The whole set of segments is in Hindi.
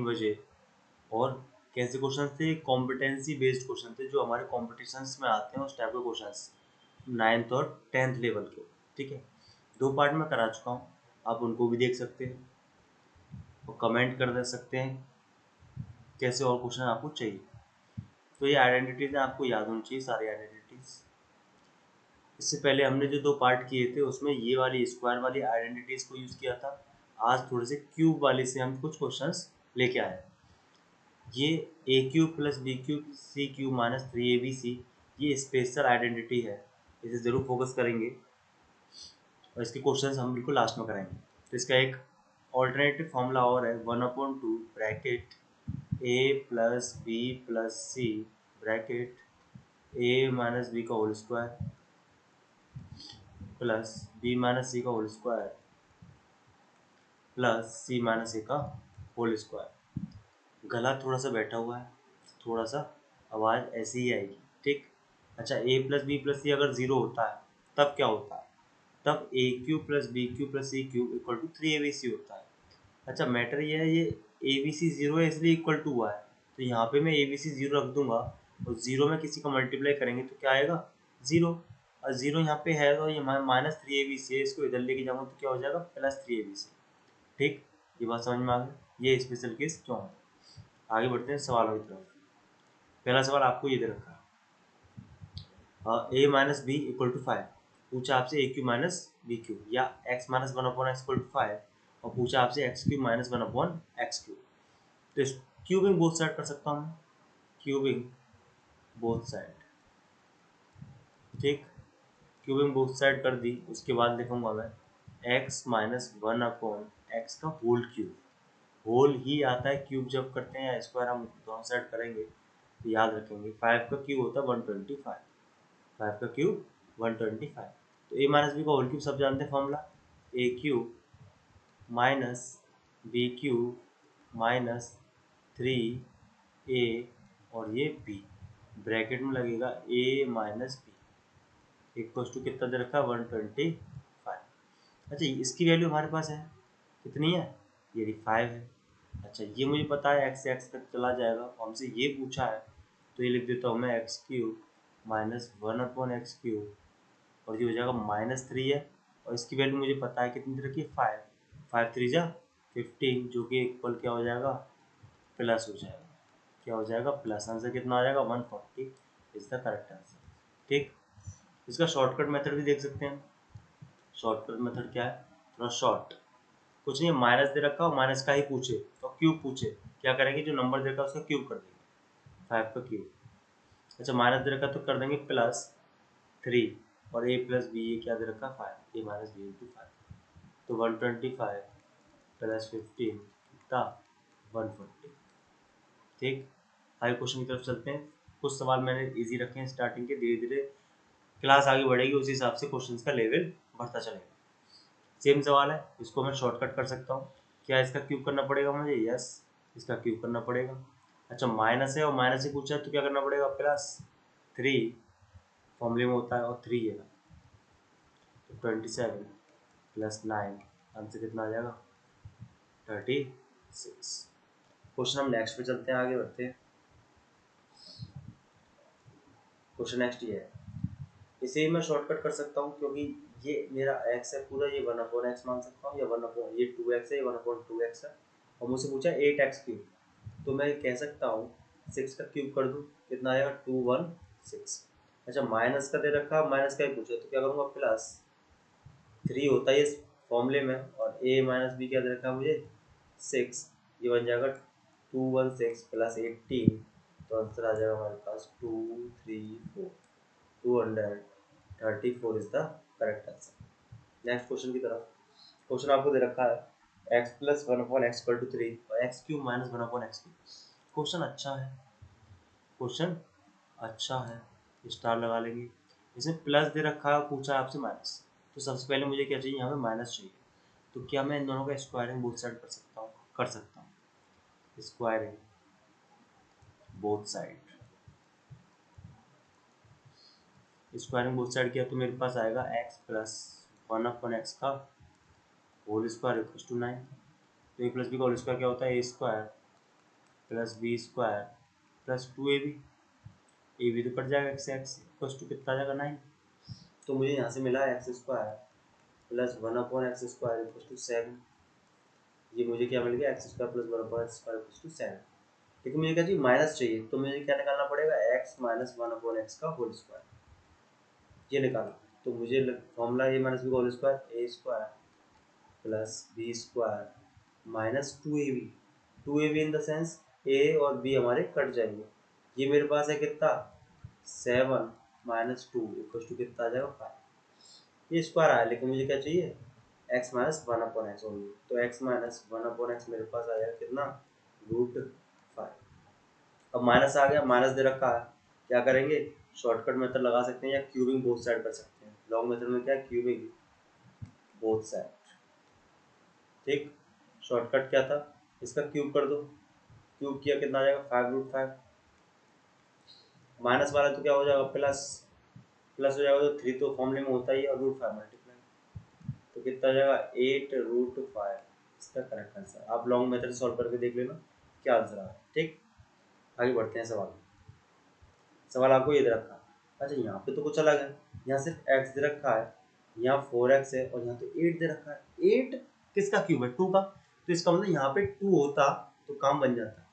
वजह। और कैसे क्वेश्चन थे? कॉम्पिटेंसी बेस्ड क्वेश्चन थे जो हमारे कॉम्पिटिशन्स में आते हैं, उस टाइप के क्वेश्चंस 9th और 10th लेवल के। ठीक है, 2 पार्ट में करा चुका हूँ, आप उनको भी देख सकते हैं और कमेंट कर दे सकते हैं कैसे और क्वेश्चन आपको चाहिए। तो ये आइडेंटिटीज आपको याद होनी चाहिए, सारी आइडेंटिटीज। इससे पहले हमने जो 2 पार्ट किए थे उसमें ये वाली स्क्वायर वाली आइडेंटिटीज को यूज़ किया था। आज थोड़े से क्यूब वाली से हम कुछ क्वेश्चंस लेके आए। ये ए cube plus B cube C cube minus 3abc, ये स्पेशल आइडेंटिटी है, इसे ज़रूर फोकस करेंगे और इसके क्वेश्चंस हम बिल्कुल लास्ट में कराएंगे। तो इसका एक ऑल्टरनेटिव फॉर्मूला और है, 1/2 bracket A plus B plus C bracket A minus B का whole square plus B minus C का whole square plus C minus A का होल स्क्वायर। गला थोड़ा सा बैठा हुआ है, थोड़ा सा आवाज़ ऐसी ही आएगी। ठीक, अच्छा, A plus B plus C अगर 0 होता है तब क्या होता है? तब A cube plus B cube plus C cube equal to 3abc होता है। अच्छा, मैटर ये है, ये abc 0 है इसलिए इक्वल टू हुआ है, तो यहाँ पे मैं abc 0 रख दूंगा और 0 में किसी का मल्टीप्लाई करेंगे तो क्या आएगा? 0। और 0 यहाँ पे है तो ये माइनस 3abc है, इसको इधर लेके जाऊँगा तो क्या हो जाएगा? Plus 3abc। ठीक, ये बात समझ में आ गई, ये स्पेशल केस क्यों है। आगे बढ़ते हैं सवालों की तरफ। पहला सवाल आपको ये दे रखा है, a minus b equal to 5। पूछा आपसे a Q minus b Q या x minus 1/x equal to 5, और पूछा आपसे x Q minus 1/x Q. तो इस क्यूबिंग बोथ साइड कर सकता हूँ, क्यूबिंग बोथ साइड। ठीक, क्यूबिंग बोथ साइड कर दी, उसके बाद लिखूंगा मैं x माइनस 1/x का होल क्यूब। होल ही आता है क्यूब जब करते हैं, या स्क्वायर हम दोनों साइड करेंगे तो याद रखेंगे। 5 का क्यूब होता है 125, 5 का क्यूब 125। तो ए माइनस बी का होल क्यूब सब जानते हैं formula, A cube minus B cube minus 3a और ये b, ब्रैकेट में लगेगा a minus B equals to कितना दे रखा है? 125। अच्छा, इसकी वैल्यू हमारे पास है, कितनी है? ये 5 है। अच्छा, ये मुझे पता है x से x तक चला जाएगा, और हमसे ये पूछा है तो ये लिख देता हूँ मैं x cube minus 1/x cube, और ये हो जाएगा -3 है, और इसकी वैल्यू मुझे पता है कितनी दे रखी है? 5। 5 3 जा 15, जो कि इक्वल क्या हो जाएगा? प्लस हो जाएगा। क्या हो जाएगा? प्लस। आंसर कितना आ जाएगा? 140 इज द करेक्ट आंसर। ठीक, इसका शॉर्टकट मेथड भी देख सकते हैं। शॉर्टकट मेथड क्या है? थोड़ा शॉर्ट, कुछ नहीं, माइनस दे रखा हो, माइनस का ही पूछे तो क्यूब पूछे, क्या करेंगे? जो नंबर दे रखा है उसका क्यूब कर देंगे, 5 का क्यूब। अच्छा, माइनस दे रखा तो कर देंगे +3, और a प्लस बी, ये क्या दे रखा? 5, a माइनस बी इंटू 5। तो 125 प्लस 15 कितना? 140। ठीक, आगे क्वेश्चन की तरफ चलते हैं। कुछ सवाल मैंने इजी रखे हैं स्टार्टिंग के, धीरे धीरे क्लास आगे बढ़ेगी उसी हिसाब से क्वेश्चन का लेवल बढ़ता चलेगा। सेम सवाल है, इसको मैं शॉर्टकट कर सकता हूँ। क्या इसका क्यूब करना पड़ेगा मुझे? यस, इसका क्यूब करना पड़ेगा। अच्छा, माइनस है और माइनस से पूछा है तो क्या करना पड़ेगा? +3 फॉर्मूले में होता है, और 3 है, तो 27 + 9, आंसर कितना आ जाएगा? 36। क्वेश्चन हम नेक्स्ट पे चलते हैं, आगे बढ़ते हैं। क्वेश्चन नेक्स्ट ये है, इसे ही मैं शॉर्टकट कर सकता हूँ क्योंकि ये मेरा x है पूरा, ये 1/x मान सकता हूँ, या 1 ये 2x है, ये 1/2x है, और मुझसे पूछा 8x क्यूब, तो मैं कह सकता हूँ 6 का क्यूब कर दूँ, कितना आएगा? 216। अच्छा, माइनस का दे रखा, माइनस का ही पूछा तो क्या करूँगा? +3 होता है इस फॉर्मूले में, और a माइनस बी क्या दे रखा है मुझे? 6, ये बन जाएगा 216 + 18, तो आंसर आ जाएगा हमारे पास 234, 234 is the correct answer. Next question की तरफ। क्वेश्चन आपको दे रखा है x + 1/x = 3 और x cube minus 1/x cube. Question अच्छा है, क्वेश्चन अच्छा है, स्टार लगा लेंगे। इसमें प्लस दे रखा है, पूछा आपसे माइनस, तो सबसे पहले मुझे क्या चाहिए? यहाँ पे माइनस चाहिए। तो क्या मैं इन दोनों का स्क्वायरिंग बोथ साइड कर सकता हूँ? कर सकता हूँ, squaring both side. Squaring both side किया तो मेरे पास आएगा x + 1/x का होल स्क्वायर इक्वल टू 9। तो a + b का होल स्क्वायर क्या होता है? a² plus B square plus 2ab, a भी तो कट जाएगा, एक्स एक्स इक्वल टू कितना आ जाएगा 9। तो मुझे यहाँ से मिला x square plus 1/x² equal to 7। ये मुझे क्या मिल गया, x square plus 1/x² equal to 7। लेकिन मुझे क्या चाहिए, माइनस चाहिए, तो मुझे क्या निकालना पड़ेगा, एक्स माइनस 1/x का होल स्क्वायर, ये निकालना। तो मुझे फॉर्मूला ए माइनस बी का whole square, A square plus B square minus 2ab, 2ab in the sense A और बी हमारे कट जाएंगे। ये मेरे पास है कितना, 7 माइनस 2 इक्वल टू कितना आ जाएगा 5। ये स्क्वायर आया, लेकिन मुझे क्या चाहिए, x माइनस 1/x ओनली। तो x माइनस 1/x मेरे पास आ जाएगा कितना, √5। अब माइनस आ गया, माइनस दे रखा है, क्या करेंगे, शॉर्टकट मेथड लगा सकते हैं या क्यूबिंग बोथ साइड कर सकते हैं। लॉन्ग मेथड में क्या है, क्यूबिंग बोथ साइड। ठीक, शॉर्टकट क्या था, इसका क्यूब कर दो, क्यूब किया कितना आ जाएगा 5√5। माइनस वाला तो क्या हो जाएगा, प्लस, प्लस हो जाएगा तो 3 तो फॉर्मूले में होता ही है, और √5 मल्टीप्लाई, तो कितना आ जाएगा 8√5। इसका करेक्ट आंसर। आप लॉन्ग मेथड सॉल्व करके देख लेना क्या आंसर आ रहा है। ठीक, आगे बढ़ते हैं सवाल। सवाल आपको ये दे रखा है, अच्छा यहाँ पे तो कुछ अलग है, यहाँ सिर्फ x दे रखा है, यहाँ 4x है, और यहाँ तो 8 दे रखा है। 8 किसका क्यूब है, 2 का, तो इसका मतलब यहाँ पे 2 होता तो काम बन जाता।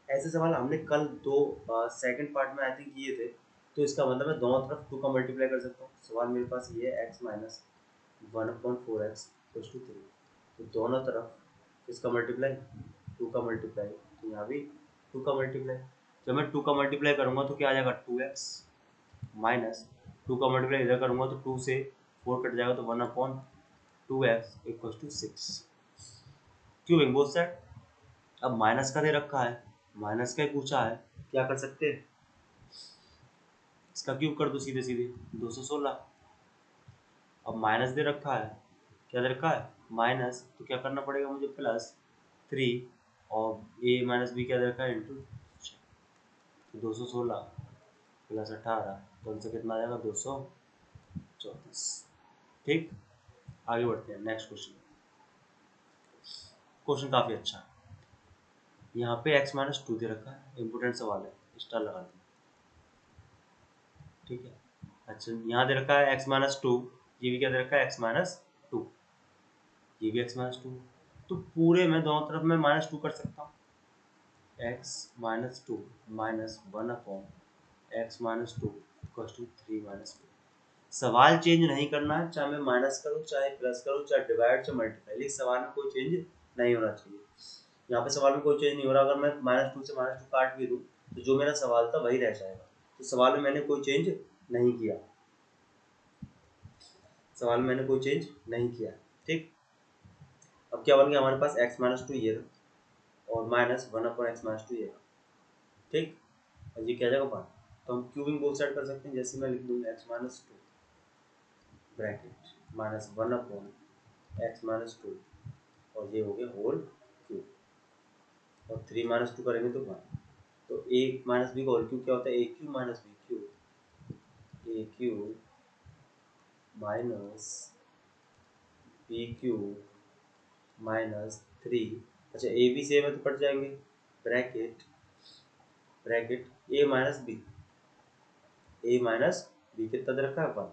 ऐसे सवाल हमने कल दो सेकंड पार्ट में आई थिंक किए थे, तो इसका मतलब मैं दोनों तरफ 2 का मल्टीप्लाई कर सकता हूँ। सवाल मेरे पास ये है, x minus 1/4x equal to 3, तो दोनों तरफ इसका मल्टीप्लाई 2 का मल्टीप्लाई, तो यहाँ भी 2 का मल्टीप्लाई। जब मैं 2 का मल्टीप्लाई करूँगा तो क्या आ जाएगा 2x माइनस 2 का मल्टीप्लाई इधर करूँगा तो 2 से 4 कट जाएगा, तो 1/2x equal to 6। Cubing both side. अब माइनस का दे रखा है, माइनस का ही पूछा है, क्या कर सकते हैं, इसका क्यूब कर दो सीधे सीधे, 216। अब माइनस दे रखा है, क्या दे रखा है माइनस, तो क्या करना पड़ेगा मुझे, प्लस 3, और ए माइनस बी क्या दे रखा है इंटू, तो 216 प्लस 18, तो उनसे कितना आ जाएगा 234। ठीक, आगे बढ़ते हैं नेक्स्ट क्वेश्चन। क्वेश्चन काफ़ी अच्छा है। यहाँ पे x माइनस 2 दे रखा है, इंपोर्टेंट सवाल है, स्टार लगा दें। ठीक है, अच्छा यहाँ दे रखा है x माइनस 2, ये भी क्या दे रखा है x माइनस 2, ये भी x माइनस 2, तो पूरे में दोनों तरफ मैं -2 कर सकता हूँ। x minus 2 minus 1/x minus 2 equal to 3 minus 2। सवाल चेंज नहीं करना है, चाहे मैं माइनस करूँ, चाहे प्लस करूँ, चाहे डिवाइड, चाहे मल्टीप्लाई, लेकिन सवाल में कोई चेंज नहीं होना चाहिए। यहाँ पे सवाल में कोई चेंज नहीं हो रहा, अगर मैं -2 से -2 काट भी दूँ तो जो मेरा सवाल था वही रह जाएगा। तो सवाल में मैंने कोई चेंज नहीं किया, सवाल में मैंने कोई चेंज नहीं किया। ठीक, अब क्या बन गया हमारे पास, x माइनस 2 ये और माइनस 1/x माइनस 2 ये। ठीक, और ये क्या जाएगा 1, तो हम क्यूबिंग बोथ साइड कर सकते हैं। जैसे मैं लिख दूँगा x minus 2 bracket minus 1/x minus 2, और ये हो गया होल क्यूब, और 3 माइनस 2 करेंगे तो 1, तो a माइनस बी का होल क्यूब क्या होता है, A cube minus B cube, A cube minus B cube minus 3। अच्छा ए बी सेम है तो कट जाएंगे, bracket bracket A minus B, A minus B कितना दे रखा है 1।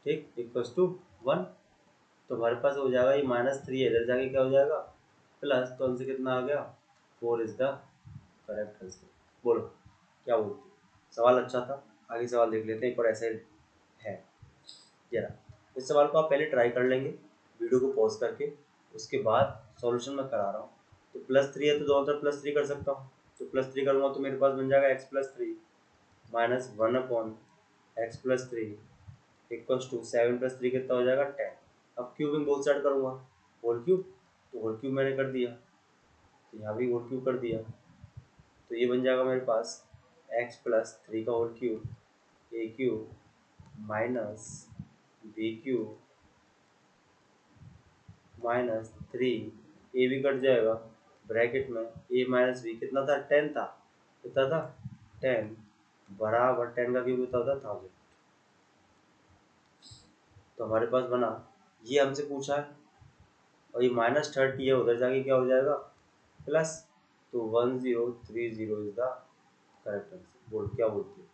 ठीक, इक्वल्स टू 1, तो हमारे पास हो जाएगा ये -3 इधर जाके क्या हो जाएगा प्लस, तो हमसे कितना आ गया 4 इज द करेक्ट आंसर। बोलो क्या बोलते, सवाल अच्छा था। आगे सवाल देख लेते हैं, एक और ऐसे है जरा, इस सवाल को आप पहले ट्राई कर लेंगे वीडियो को पॉज करके, उसके बाद सॉल्यूशन मैं करा रहा हूँ। तो +3 है तो दोनों तरफ +3 कर सकता हूँ, तो +3 करूँगा तो मेरे पास बन जाएगा x + 3 minus 1/x + 3 equals to 7 + 3 कितना हो जाएगा 10। अब क्यूबिंग बोथ साइड करूँगा, होल क्यूब, तो होल क्यूब मैंने कर दिया, तो यहाँ भी होल क्यूब कर दिया, तो ये बन जाएगा मेरे पास x + 3 का whole cube, A cube minus B cube minus 3, A भी कट जाएगा, ब्रैकेट में ए माइनस बी कितना था 10 था, कितना था 10 बराबर 10 का क्यूब कितना होता 1000। तो हमारे पास बना, ये हमसे पूछा है, और ये -30 है, उधर जाके क्या हो जाएगा प्लस, तो 1030 इज द करेक्ट आंसर। बोल क्या बोलते हो?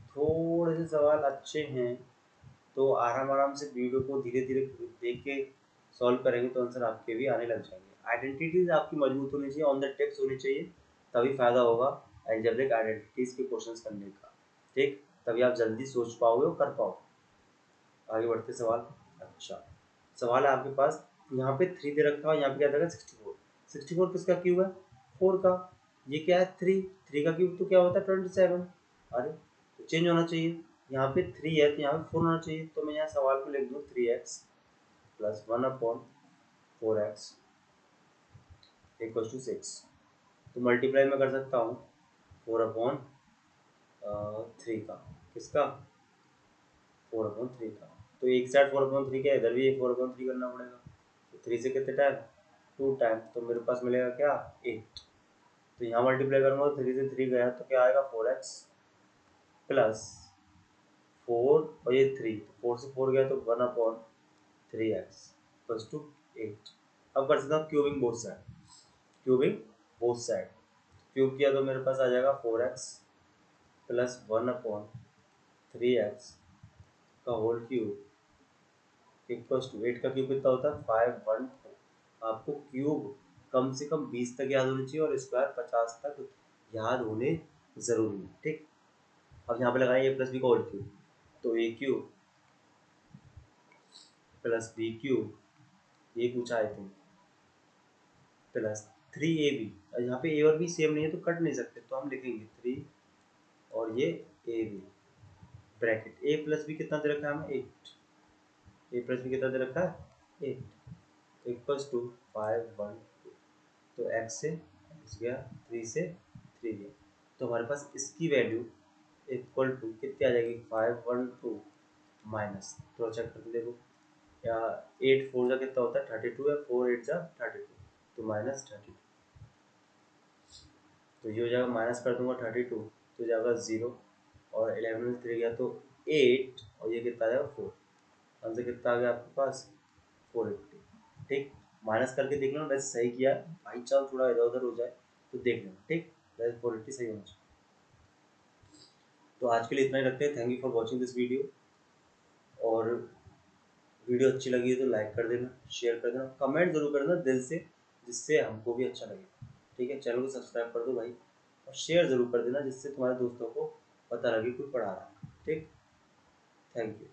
थोड़े से सवाल अच्छे हैं, तो आराम आराम से वीडियो को धीरे धीरे देख के सॉल्व करेंगे तो आंसर आपके भी आने लग जाएंगे। आइडेंटिटीज आपकी मजबूत होनी चाहिए, ऑन द टिप्स होनी चाहिए, तभी फायदा होगा अलजेब्रिक आइडेंटिटीज के क्वेश्चंस करने का। ठीक, तभी आप जल्दी सोच पाओगे और कर पाओगे। आगे बढ़ते सवाल। अच्छा सवाल है आपके पास, यहाँ पे 3 दे रखा है, यहाँ पे क्या देगा 64। 64 किसका क्यूब है? 4 का। ये क्या है? 3। 3 का क्यूब तो क्या होता है? 27। अरे तो चेंज होना चाहिए, यहाँ पे 3 है तो यहाँ पे 4 होना चाहिए। तो मैं यहाँ सवाल को लिख दूँ 3x plus 1/4x equal to 6। तो मल्टीप्लाई मैं कर सकता हूँ 4/3 का, किसका? 4/3 का। तो एक साइड 4/3 का, इधर भी 4/3 करना पड़ेगा। तो 3 से कितने टाइम? 2 टाइम, तो मेरे पास मिलेगा क्या? 8। तो यहाँ मल्टीप्लाई करूँगा तो 3 से 3 गया तो क्या आएगा? 4x प्लस 4 और ये 3, 4 से 4 गया तो 1/3x प्लस टू 8। अब कर सकता हूँ cubing both side. Cubing both side cube किया तो मेरे पास आ जाएगा 4x प्लस 1/3x का होल क्यूब इक्वल्स टू 8 का क्यूब कितना होता है? 514। आपको क्यूब कम से कम 20 तक याद होनी चाहिए और स्क्वायर 50 तक याद होने जरूरी है। ठीक, अब यहाँ पे लगाएं a प्लस बी का होल क्यूब, तो a cube plus B cube, ये पूछा आई थिंक, प्लस 3ab। यहाँ पे a और b सेम नहीं है तो कट नहीं सकते, तो हम लिखेंगे 3 और ये ab bracket. a plus b कितना दे रखा है हमें? 8। a प्लस बी कितना दे रखा है? 8 इक्वल्स टू 512। तो x से x गया, 3 से 3 गया, तो हमारे पास इसकी वैल्यू इक्वल टू कितनी आ जाएगी? 512 माइनस, थोड़ा चेक करके देखो, या 8 4 जा कितना होता है? 32 है, 4 8 जा 32, तो माइनस 32। तो ये हो जाएगा, माइनस कर दूंगा 32 तो जाएगा 0, और 11 में 3 गया तो 8, और ये कितना आ जाएगा? 4। आंसर कितना आ गया आपके पास? 480। ठीक, माइनस करके देख लो, वैसे सही किया, बाई चांस थोड़ा इधर उधर हो जाए तो देख लेना। ठीक, वैसे 480 सही होना चाहिए। तो आज के लिए इतना ही रखते हैं। Thank you for watching this video. और वीडियो अच्छी लगी है तो लाइक कर देना, शेयर कर देना, कमेंट जरूर कर देना दिल से, जिससे हमको भी अच्छा लगे। ठीक है, चैनल को सब्सक्राइब कर दो भाई, और शेयर जरूर कर देना, जिससे तुम्हारे दोस्तों को पता लगे कोई पढ़ा रहा है। ठीक, थैंक यू।